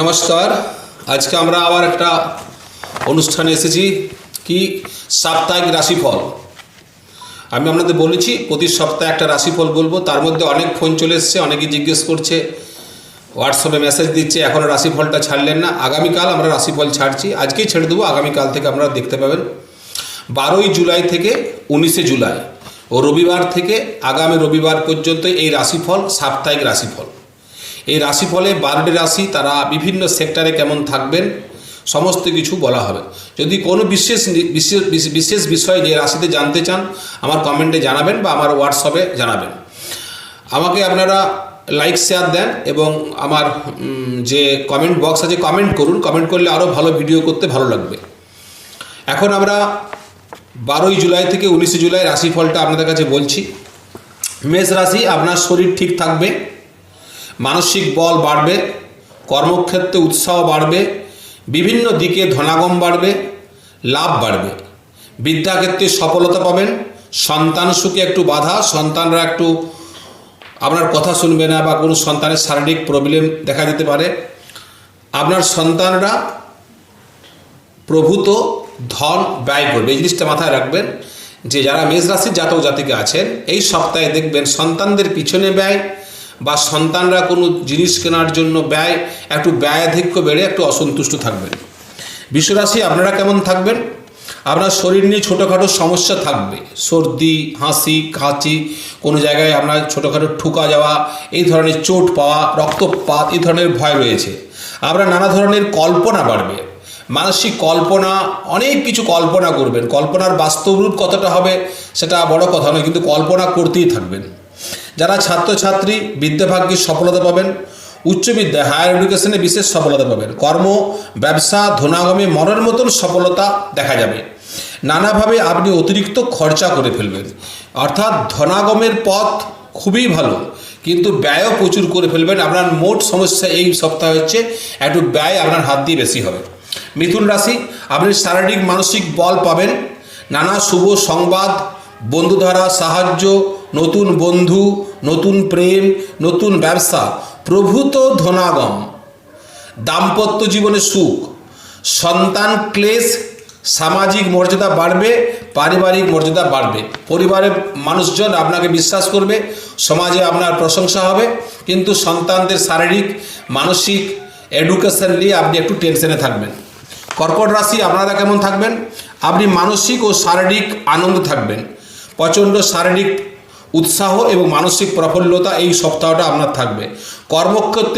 নমস্কার। আজকে আমরা আবার একটা অনুষ্ঠানে এসেছি কি সাপ্তাহিক রাশিফল। আমি আপনাদের বলেছি প্রতি সপ্তাহে একটা রাশিফল বলবো। তার মধ্যে অনেক ফোন চলে এসছে, অনেকেই জিজ্ঞেস করছে, হোয়াটসঅ্যাপে মেসেজ দিচ্ছে এখনও রাশিফলটা ছাড়লেন না। আগামীকাল আমরা রাশিফল ছাড়ছি, আজকেই ছেড়ে দেবো। আগামীকাল থেকে আপনারা দেখতে পাবেন। 12ই জুলাই থেকে 19শে জুলাই ও রবিবার থেকে আগামী রবিবার পর্যন্ত এই রাশিফল সাপ্তাহিক রাশিফল। এই রাশিফলে 12টি রাশি তারা বিভিন্ন সেক্টরে কেমন থাকবেন সমস্ত কিছু বলা হবে। যদি কোনো বিশেষ বিষয় নিয়ে রাশিতে জানতে চান আমার কমেন্টে জানাবেন বা আমার হোয়াটসঅ্যাপে জানাবেন। আমাকে আপনারা লাইক শেয়ার দেন এবং আমার যে কমেন্ট বক্স আছে কমেন্ট করুন। কমেন্ট করলে আরও ভালো ভিডিও করতে ভালো লাগবে। এখন আমরা 12ই জুলাই থেকে 19শে জুলাই রাশিফলটা আপনাদের কাছে বলছি। মেষ রাশি, আপনার শরীর ঠিক থাকবে, মানসিক বল বাড়বে, কর্মক্ষেত্রে উৎসাহ বাড়বে, বিভিন্ন দিকে ধনাগম বাড়বে, লাভ বাড়বে, বিদ্যাক্ষেত্রে সফলতা পাবেন, সন্তান সুখে একটু বাধা, সন্তানরা একটু আপনার কথা শুনবে না বা কোনো সন্তানের শারীরিক প্রবলেম দেখা দিতে পারে। আপনার সন্তানরা প্রভূত ধন ব্যয় করবে, এই জিনিসটা মাথায় রাখবেন যে যারা মেষ রাশির জাতক জাতিকা আছেন এই সপ্তাহে দেখবেন সন্তানদের পিছনে ব্যয় বা সন্তানরা কোনো জিনিস কেনার জন্য ব্যয়, একটু ব্যয়াধিক্য বেড়ে একটু অসন্তুষ্ট থাকবেন। বৃষরাশি, আপনারা কেমন থাকবেন? আপনার শরীর নিয়ে ছোটোখাটো সমস্যা থাকবে, সর্দি, হাসি, কাশি, কোনো জায়গায় আপনার ছোটোখাটো ঠুকা যাওয়া, এই ধরনের চোট পাওয়া, রক্তপাত, এই ধরনের ভয় রয়েছে। আপনার নানা ধরনের কল্পনা বাড়বে, মানসিক কল্পনা, অনেক কিছু কল্পনা করবেন। কল্পনার বাস্তব রূপ কতটা হবে সেটা বড় কথা নয়, কিন্তু কল্পনা করতেই থাকবেন। যারা ছাত্রছাত্রী বিদ্যাভাগ্যে সফলতা পাবেন, উচ্চবিদ্যায় হায়ার এডুকেশনে বিশেষ সফলতা পাবেন, কর্ম ব্যবসা ধনাগমে মনের মতন সফলতা দেখা যাবে। নানাভাবে আপনি অতিরিক্ত খরচা করে ফেলবেন, অর্থাৎ ধনাগমের পথ খুবই ভালো কিন্তু ব্যয়ও প্রচুর করে ফেলবেন। আপনার মোট সমস্যা এই সপ্তাহে হচ্ছে একটু ব্যয় আপনার হাত দিয়ে বেশি হবে। মিথুন রাশি, আপনি শারীরিক মানসিক বল পাবেন, নানা শুভ সংবাদ, বন্ধু দ্বারা সাহায্য, নতুন বন্ধু, নতুন প্রেম, নতুন ব্যবসা, প্রভূত ধনাগম, দাম্পত্য জীবনে সুখ, সন্তান ক্লেশ, সামাজিক মর্যাদা বাড়বে, পারিবারিক মর্যাদা বাড়বে, পরিবারের মানুষজন আপনাকে বিশ্বাস করবে, সমাজে আপনার প্রশংসা হবে। কিন্তু সন্তানদের শারীরিক মানসিক এডুকেশন নিয়ে আপনি একটু টেনশনে থাকবেন। কর্কট রাশি, আপনারা কেমন থাকবেন? আপনি মানসিক ও শারীরিক আনন্দ থাকবেন, প্রচণ্ড শারীরিক উৎসাহ এবং মানসিক প্রফুল্লতা এই সপ্তাহটা আপনার থাকবে। কর্মক্ষেত্রে